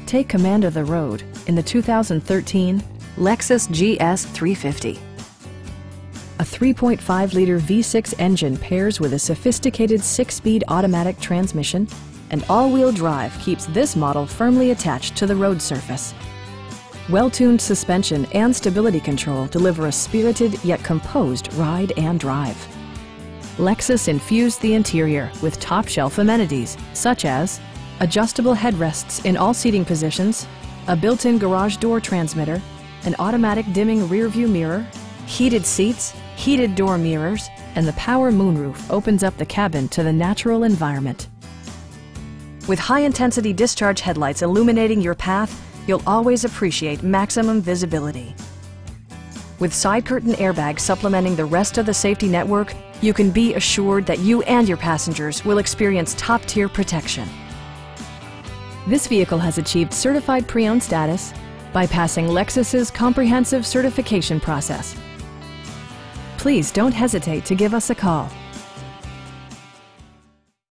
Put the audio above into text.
Take command of the road in the 2013 Lexus GS 350. A 3.5-liter V6 engine pairs with a sophisticated 6-speed automatic transmission, and all-wheel drive keeps this model firmly attached to the road surface. Well-tuned suspension and stability control deliver a spirited yet composed ride and drive. Lexus infused the interior with top-shelf amenities such as adjustable headrests in all seating positions, a built-in garage door transmitter, an automatic dimming rear-view mirror, heated seats, heated door mirrors, and the power moonroof opens up the cabin to the natural environment. With high-intensity discharge headlights illuminating your path, you'll always appreciate maximum visibility. With side curtain airbags supplementing the rest of the safety network, you can be assured that you and your passengers will experience top-tier protection. This vehicle has achieved certified pre-owned status by passing Lexus's comprehensive certification process. Please don't hesitate to give us a call.